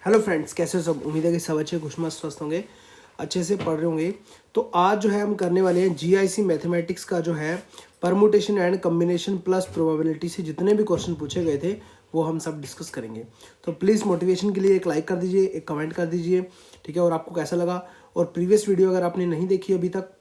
Hello friends, कैसे हो सब। उम्मीद है कि सब अच्छे खुशमस्त स्वस्थ होंगे, अच्छे से पढ़ रहे होंगे। तो आज जो है हम करने वाले हैं जीआईसी मैथमेटिक्स का जो है permutation and combination plus probability से जितने भी क्वेश्चन पूछे गए थे वो हम सब डिस्कस करेंगे। तो प्लीज़ मोटिवेशन के लिए एक लाइक कर दीजिए, एक कमेंट कर दीजिए, ठीक है। और आपको कैसा लगा, और प्रीवियस वीडियो अगर आपने नहीं देखी अभी तक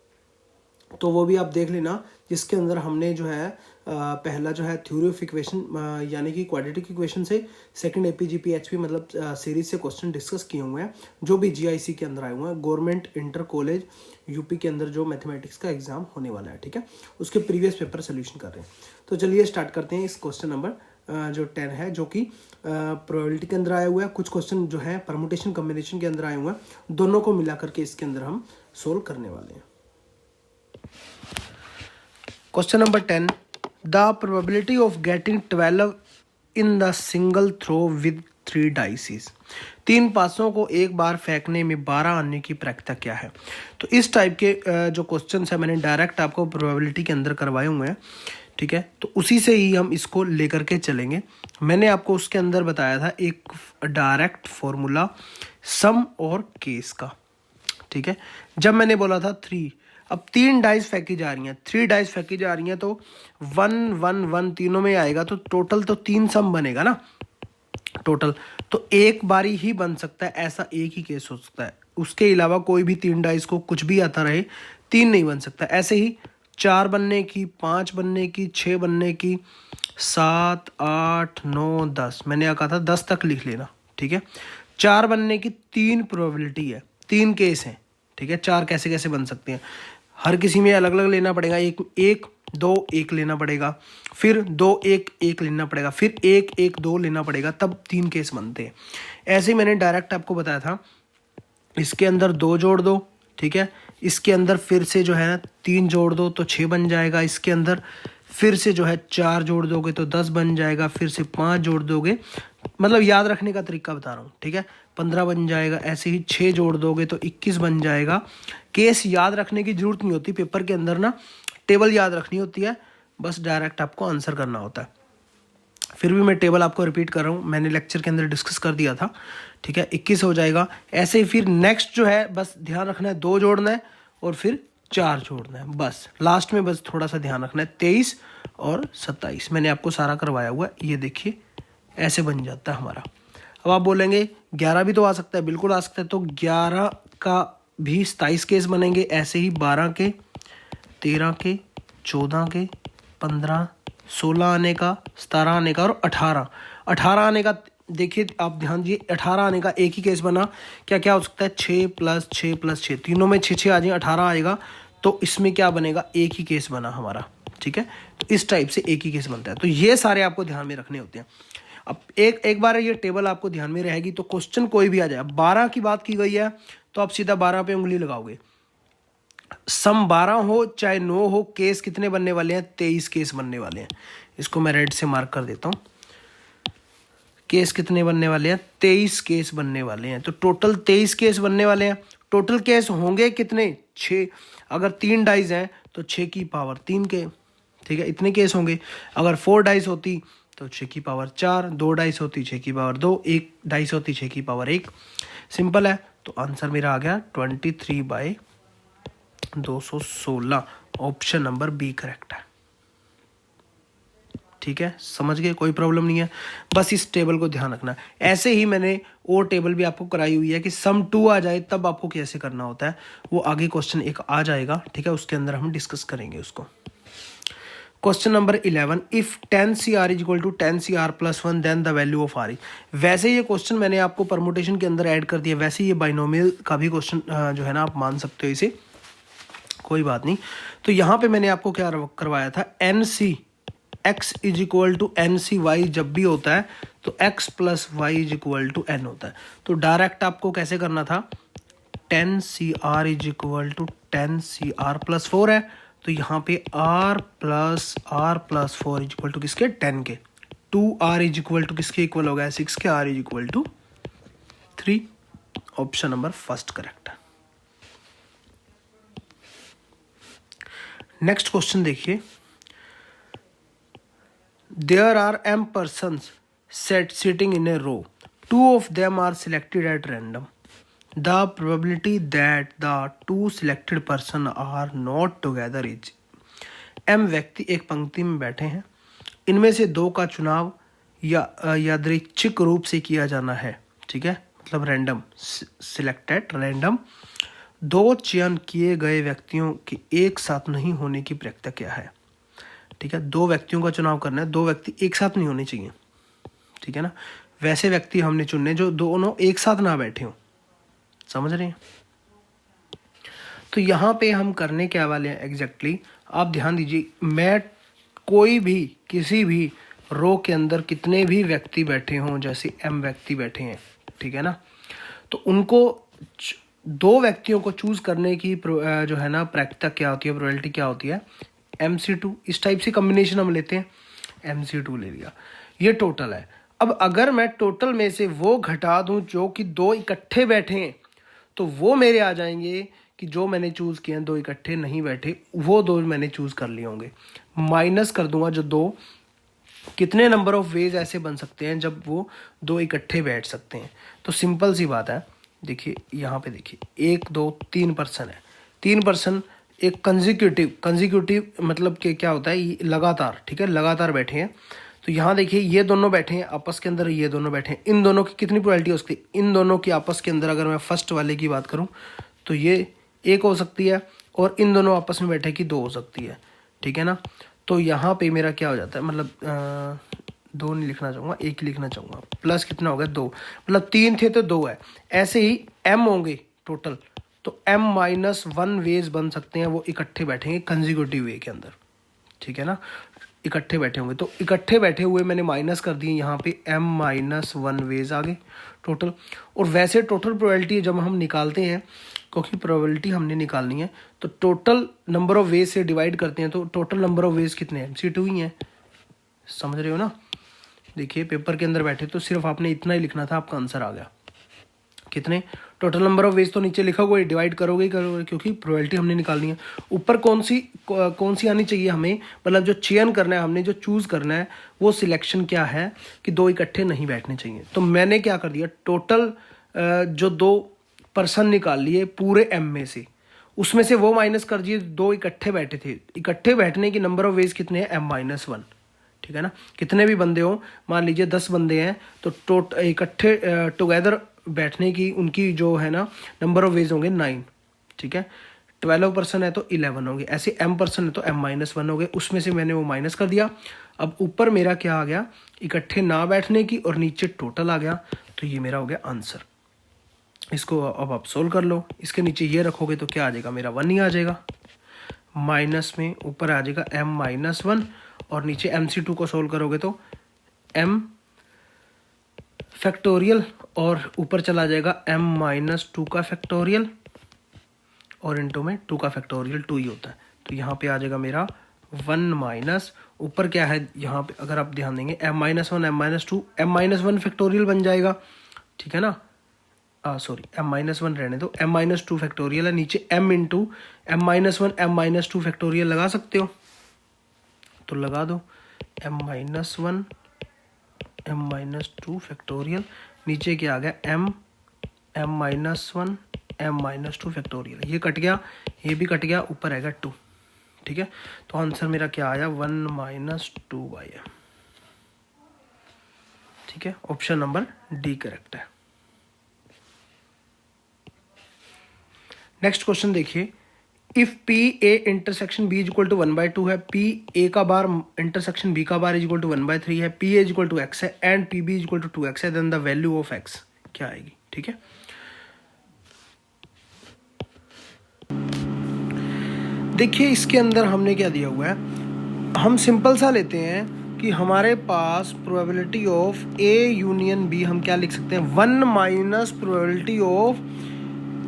तो वो भी आप देख लेना, जिसके अंदर हमने जो है पहला जो है थ्योरी ऑफ इक्वेशन यानी कि क्वाड्रेटिक इक्वेशन से सेकंड एपीजीपीएचपी मतलब सीरीज से क्वेश्चन डिस्कस किए हुए हैं जो भी जीआईसी के अंदर आए हुए हैं, गवर्नमेंट इंटर कॉलेज यूपी के अंदर जो मैथमेटिक्स का एग्जाम होने वाला है, ठीक है। उसके प्रीवियस पेपर सोल्यूशन कर रहे हैं। तो चलिए स्टार्ट करते हैं। इस क्वेश्चन नंबर जो 10 है, जो कि प्रोबेबिलिटी के अंदर आया हुआ है। कुछ क्वेश्चन जो है परमुटेशन कम्बिनेशन के अंदर आए हुए हैं, दोनों को मिला करके इसके अंदर हम सोल्व करने वाले हैं। Question number 10. The probability of getting 12 in the single throw with 3 dice is. 3 पासों को एक बार फेंकने में 12 आने की प्रैक्टिस क्या है। तो इस टाइप के जो क्वेश्चन है मैंने डायरेक्ट आपको प्रोबेबिलिटी के अंदर करवाए हुए हैं, ठीक है। तो उसी से ही हम इसको लेकर के चलेंगे। मैंने आपको उसके अंदर बताया था एक डायरेक्ट फॉर्मूला सम और केस का, ठीक है। जब मैंने बोला था 3, अब 3 डाइस फेंकी जा रही हैं, 3 डाइस फेंकी जा रही हैं तो 1 1 1 तीनों में आएगा, तो टोटल तो 3 सम बनेगा ना टोटल। तो एक बारी ही बन सकता है, ऐसा एक ही केस हो सकता है। उसके अलावा कोई भी 3 डाइस को कुछ भी आता रहे 3 नहीं बन सकता। ऐसे ही 4 बनने की, 5 बनने की, 6 बनने की, 7 8 9 10, मैंने कहा था 10 तक लिख लेना, ठीक है। 4 बनने की 3 प्रोबेबिलिटी है, 3 केस हैं, ठीक है। 4 कैसे कैसे बन सकते हैं, हर किसी में अलग अलग लेना पड़ेगा। एक 1 2 1 लेना पड़ेगा, फिर 2 1 1 लेना पड़ेगा, फिर 1 1 2 लेना पड़ेगा, तब 3 केस बनते हैं। ऐसे ही मैंने डायरेक्ट आपको बताया था, इसके अंदर 2 जोड़ दो, ठीक है। इसके अंदर फिर से जो है ना 3 जोड़ दो तो 6 बन जाएगा। इसके अंदर फिर से जो है 4 जोड़ दोगे तो 10 बन जाएगा। फिर से 5 जोड़ दोगे, मतलब याद रखने का तरीका बता रहा हूँ, ठीक है, 15 बन जाएगा। ऐसे ही 6 जोड़ दोगे तो 21 बन जाएगा। केस याद रखने की जरूरत नहीं होती, पेपर के अंदर ना टेबल याद रखनी होती है, बस डायरेक्ट आपको आंसर करना होता है। फिर भी मैं टेबल आपको रिपीट कर रहा हूँ, मैंने लेक्चर के अंदर डिस्कस कर दिया था, ठीक है। 21 हो जाएगा। ऐसे ही फिर नेक्स्ट जो है बस ध्यान रखना है, 2 जोड़ना है और फिर 4 जोड़ना है, बस लास्ट में बस थोड़ा सा ध्यान रखना है। 23 और 27 मैंने आपको सारा करवाया हुआ है, ये देखिए ऐसे बन जाता है हमारा। अब आप बोलेंगे 11 भी तो आ सकता है, बिल्कुल आ सकता है। तो 11 का भी 27 केस बनेंगे। ऐसे ही 12 के, 13 के, 14 के, 15, 16 आने का, 17 आने का और 18 आने का। देखिए आप ध्यान दीजिए, 18 आने का एक ही केस बना। क्या क्या हो सकता है, 6 + 6 + 6, तीनों में 6 6 आ जाए, 18 आएगा। तो इसमें क्या बनेगा, एक ही केस बना हमारा, ठीक है। तो इस टाइप से एक ही केस बनता है। तो ये सारे आपको ध्यान में रखने होते हैं। अब एक बार ये टेबल आपको ध्यान में रहेगी तो क्वेश्चन कोई भी आ जाए। 12 की बात की गई है तो आप सीधा 12 पे उंगली लगाओगे। सम 12 हो चाहे 9 हो, केस कितने बनने वाले हैं, 23 केस बनने वाले हैं। इसको मैं रेड से मार्क कर देता हूं। केस कितने बनने वाले हैं, 23 केस बनने वाले हैं। तो टोटल 23 केस बनने वाले हैं। टोटल केस होंगे कितने, 6। अगर 3 डाइस हैं तो 6 की पावर 3 के, ठीक है, इतने केस होंगे। अगर 4 डाइस होती तो 6 की पावर 4, 2 डाइस होती 6 की पावर 2, 1 डाइस होती 6 की पावर 1। सिंपल है। तो आंसर मेरा आ गया 23/216। ऑप्शन नंबर बी करेक्ट है, ठीक है। समझ गए, कोई प्रॉब्लम नहीं है, बस इस टेबल को ध्यान रखना। ऐसे ही मैंने और टेबल भी आपको कराई हुई है कि सम 2 आ जाए तब आपको कैसे करना होता है, वो आगे क्वेश्चन एक आ जाएगा, ठीक है, उसके अंदर हम डिस्कस करेंगे उसको। Question number 11, if 10CR = 10CR+1 then the value of R। वैसे ये क्वेश्चन मैंने आपको परमुटेशन के अंदर ऐड कर दिया, वैसे ये बाइनोमियल का भी क्वेश्चन जो है ना आप मान सकते हो इसे, कोई बात नहीं। तो यहाँ पे मैंने आपको क्या करवाया था, NC x = NCY जब भी होता है तो x + y = n होता है। तो डायरेक्ट आपको कैसे करना था, 10CR = 10CR+4 है, तो यहाँ पे R + R+4 = किसके, 10 के। 2R = किसके इक्वल होगा, 6 के। R = 3। Option number first correct है। नेक्स्ट क्वेश्चन देखिए, there are m persons sitting in a row two of them are selected at random. The probability that the two selected person are not together is. m व्यक्ति एक पंक्ति में बैठे हैं, इनमें से दो का चुनाव यादृच्छिक रूप से किया जाना है, ठीक है, मतलब रैंडम, सिलेक्टेड रैंडम। दो चयन किए गए व्यक्तियों के एक साथ नहीं होने की प्रक्रिया क्या है, ठीक है, दो व्यक्तियों का चुनाव करना है, दो व्यक्ति एक साथ नहीं होने चाहिए, ठीक है ना, वैसे व्यक्ति हमने चुनने जो दोनों एक साथ ना बैठे हों, समझ रहे हैं। तो यहाँ पे हम करने क्या वाले हैं एग्जैक्टली, आप ध्यान दीजिए, मैं कोई भी किसी भी रो के अंदर कितने भी व्यक्ति बैठे हों, जैसे m व्यक्ति बैठे हैं, ठीक है ना, तो उनको दो व्यक्तियों को चूज करने की जो है ना प्रैक्टिका क्या होती है, प्रोबेबिलिटी क्या होती है, MC2। इस टाइप से कॉम्बिनेशन हम लेते हैं, MC2 ले लिया, ये टोटल है। अब अगर मैं टोटल में से वो घटा दूं जो कि दो इकट्ठे बैठे हैं, तो वो मेरे आ जाएंगे कि जो मैंने चूज किए हैं दो इकट्ठे नहीं बैठे, वो दो मैंने चूज कर लिए होंगे। माइनस कर दूंगा जो दो, कितने नंबर ऑफ वेज ऐसे बन सकते हैं जब वो दो इकट्ठे बैठ सकते हैं। तो सिंपल सी बात है, देखिए यहाँ पे देखिए 1 2 3 पर्सन है, 3 पर्सन एक कंजिक्यूटिव मतलब कि क्या होता है, लगातार, ठीक है, लगातार बैठे हैं। तो यहाँ देखिए ये दोनों बैठे हैं आपस के अंदर, ये दोनों बैठे हैं, इन दोनों की कितनी प्रोबेबिलिटी हो सकती है, इन दोनों की आपस के अंदर अगर मैं फर्स्ट वाले की बात करूँ तो ये 1 हो सकती है, और इन दोनों आपस में बैठे की 2 हो सकती है, ठीक है ना। तो यहाँ पे मेरा क्या हो जाता है, मतलब 2 नहीं लिखना चाहूँगा, 1 ही लिखना चाहूँगा, प्लस कितना हो गया 2, मतलब 3 थे तो 2 है। ऐसे ही m होंगे टोटल, तो m-1 वेज बन सकते हैं, वो इकट्ठे बैठेंगे कंजिक्यूटिव वे के अंदर, ठीक है ना, इकट्ठे बैठे होंगे। तो इकट्ठे बैठे हुए मैंने माइनस कर दिए, यहाँ पे m-1 वेज आ गए टोटल। और वैसे टोटल प्रोबेबिलिटी जब हम निकालते हैं, क्योंकि प्रोबेबिलिटी हमने निकालनी है, तो टोटल नंबर ऑफ वेज से डिवाइड करते हैं, तो टोटल नंबर ऑफ वेज कितने हैं, MC2 ही हैं, समझ रहे हो ना। देखिए पेपर के अंदर बैठे तो सिर्फ आपने इतना ही लिखना था, आपका आंसर आ गया। कितने टोटल नंबर ऑफ वेज तो नीचे लिखा हुआ है, डिवाइड करोगे ही करोगे, क्योंकि प्रोबेबिलिटी हमने निकालनी है। ऊपर कौन सी आनी चाहिए हमें, मतलब जो चयन करना है हमने, जो चूज करना है, वो सिलेक्शन क्या है कि दो इकट्ठे नहीं बैठने चाहिए। तो मैंने क्या कर दिया, टोटल जो दो पर्सन निकाल लिए पूरे m में से, उसमें से वो माइनस कर दिए, दो इकट्ठे बैठे थे, इकट्ठे बैठने की नंबर ऑफ वेज कितने हैं, m-1, ठीक है ना। कितने भी बंदे हो, मान लीजिए 10 बंदे हैं, तो इकट्ठे टुगेदर बैठने की उनकी जो है ना नंबर ऑफ वेज होंगे 9, ठीक है। 12 पर्सन है तो 11 होंगे, ऐसे m पर्सन है तो m-1 हो गए, उसमें से मैंने वो माइनस कर दिया। अब ऊपर मेरा क्या आ गया, इकट्ठे ना बैठने की, और नीचे टोटल आ गया, तो ये मेरा हो गया आंसर। इसको अब आप सोल्व कर लो, इसके नीचे ये रखोगे तो क्या आ जाएगा, मेरा 1 ही आ जाएगा, माइनस में ऊपर आ जाएगा m-1, और नीचे MC2 को सोल्व करोगे तो m फैक्टोरियल, और ऊपर चला जाएगा m-2 का फैक्टोरियल, और इनटू में 2 का फैक्टोरियल 2 ही होता है। तो यहाँ पे आ जाएगा मेरा 1 माइनस, ऊपर क्या है यहाँ पे अगर आप ध्यान देंगे m-1 m-2, m-1 फैक्टोरियल बन जाएगा, ठीक है ना, सॉरी m-1 रहने दो, m-2 फैक्टोरियल है, नीचे m into m-1 m-2 factorial लगा सकते हो, तो लगा दो m-1 m-2 फैक्टोरियल, नीचे क्या आ गया m-1 m-2 फैक्टोरियल, ये कट गया, ये भी कट गया, ऊपर आएगा 2, ठीक है। तो आंसर मेरा क्या आया, 1-2/m, ठीक है, ऑप्शन नंबर डी करेक्ट है। नेक्स्ट क्वेश्चन देखिए, if P A intersection B is equal to 1/2 है, पी ए का बार इंटरसेक्शन बी का बार इज इक्वल टू 1/3 है, P A is equal to x है, and P B is equal to 2x है, then the value of x क्या आएगी, ठीक है। देखिए इसके अंदर हमने क्या दिया हुआ है, हम सिंपल सा लेते हैं कि हमारे पास probability of A union B हम क्या लिख सकते हैं, 1 माइनस प्रोबेबिलिटी ऑफ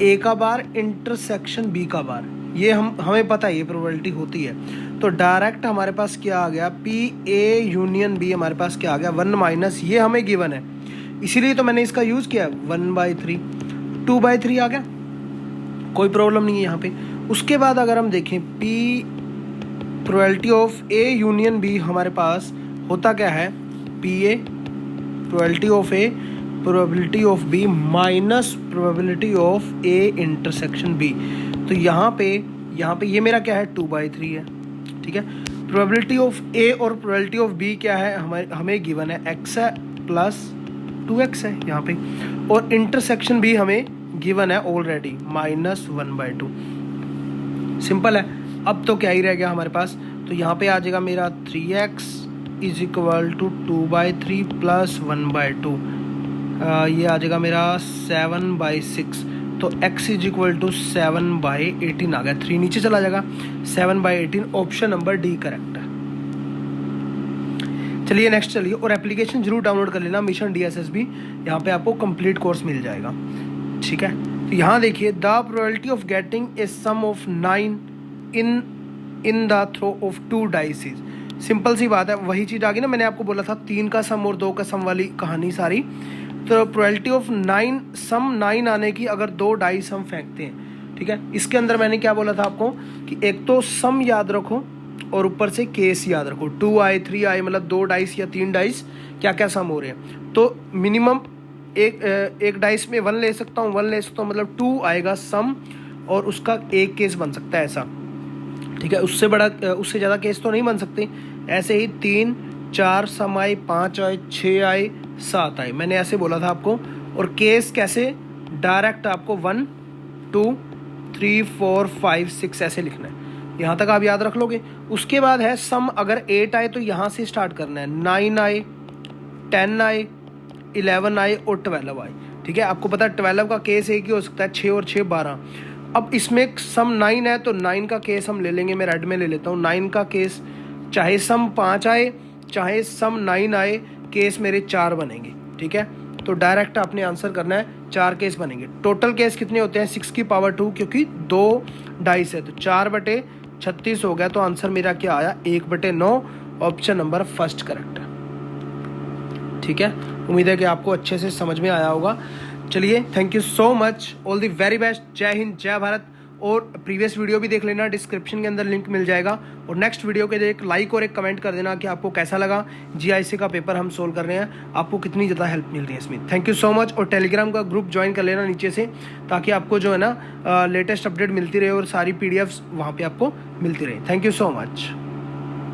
ए का बार इंटरसेक्शन बी का बार, ये हमें पता है ये प्रोबेबिलिटी होती है। तो डायरेक्ट हमारे पास क्या आ गया, पी ए यूनियन बी हमारे पास क्या आ गया, 1 माइनस, ये हमें गिवन है, इसीलिए तो मैंने इसका यूज किया, 1/3, 2/3 आ गया, कोई प्रॉब्लम नहीं है यहाँ पे। उसके बाद अगर हम देखें P probability of A union B हमारे पास होता क्या है, P A probability of A probability of B minus probability of A intersection B. तो यहाँ पे ये मेरा क्या है 2/3 है, ठीक है। प्रोबेबिलिटी ऑफ ए और प्रोबेबिलिटी ऑफ बी क्या है, हमें गिवन है x है प्लस 2x है यहाँ पे, और इंटरसेक्शन भी हमें गिवन है ऑलरेडी -1/2। सिंपल है। अब तो क्या ही रह गया हमारे पास, तो यहाँ पे आ जाएगा मेरा 3x is equal to 2/3 plus 1/2, ये आ जाएगा मेरा 7/6। तो x इज इक्वल टू 7/18 आ गया, 3 नीचे चला जाएगा, 7/18 ऑप्शन नंबर डी करेक्ट है। चलिए नेक्स्ट चलिए, और एप्लीकेशन जरूर डाउनलोड कर लेना मिशन DSSB, यहाँ पे आपको कंप्लीट कोर्स मिल जाएगा, ठीक है। तो यहाँ देखिए, the probability of getting a sum of 9 in the throw of 2 dices. Simple सी बात है, वही चीज़ आ गई ना, मैंने आपको बोला था 3 का सम और 2 का सम वाली कहानी सारी। तो प्रोबेबिलिटी ऑफ 9 आने की अगर 2 डाइस हम फेंकते हैं, ठीक है। इसके अंदर मैंने क्या बोला था आपको कि एक तो सम याद रखो और ऊपर से केस याद रखो, 2i 3i मतलब 2 डाइस या 3 डाइस क्या क्या सम हो रहे हैं। तो मिनिमम एक डाइस में 1 ले सकता हूँ, 1 ले सकता हूँ, मतलब 2 आएगा सम और उसका एक केस बन सकता है ऐसा, ठीक है। उससे ज़्यादा केस तो नहीं बन सकते। ऐसे ही 3 4 सम आए, 5 आए, 6 आए, 7 आए, मैंने ऐसे बोला था आपको। और केस कैसे, डायरेक्ट आपको 1 2 3 4 5 6 ऐसे लिखना है, यहाँ तक आप याद रख लोगे। उसके बाद है सम, अगर 8 आए तो यहाँ से स्टार्ट करना है, 9 आए, 10 आए, 11 आए और 12 आए, ठीक है। आपको पता है 12 का केस एक ही हो सकता है, 6 और 6 12। अब इसमें सम 9 है तो 9 का केस हम ले लेंगे, मैं रेड में ले लेता हूँ 9 का केस, चाहे सम 5 आए चाहे सम 9 आए, केस मेरे 4 बनेंगे, ठीक है। तो डायरेक्ट आपने आंसर करना है, 4 केस बनेंगे। टोटल केस कितने होते हैं, 6 की पावर 2, क्योंकि 2 डाइस है तो 4/36 हो गया। तो आंसर मेरा क्या आया, 1/9, ऑप्शन नंबर फर्स्ट करेक्ट है, ठीक है। उम्मीद है कि आपको अच्छे से समझ में आया होगा। चलिए, thank you so much, all the very best, जय हिंद जय भारत। और प्रीवियस वीडियो भी देख लेना, डिस्क्रिप्शन के अंदर लिंक मिल जाएगा। और नेक्स्ट वीडियो के लिए एक लाइक और एक कमेंट कर देना कि आपको कैसा लगा। GIC का पेपर हम सोल्व कर रहे हैं, आपको कितनी ज़्यादा हेल्प मिल रही है इसमें। Thank you so much. और टेलीग्राम का ग्रुप ज्वाइन कर लेना नीचे से, ताकि आपको जो है ना लेटेस्ट अपडेट मिलती रहे और सारी PDFs वहाँ पर आपको मिलती रहे। Thank you so much.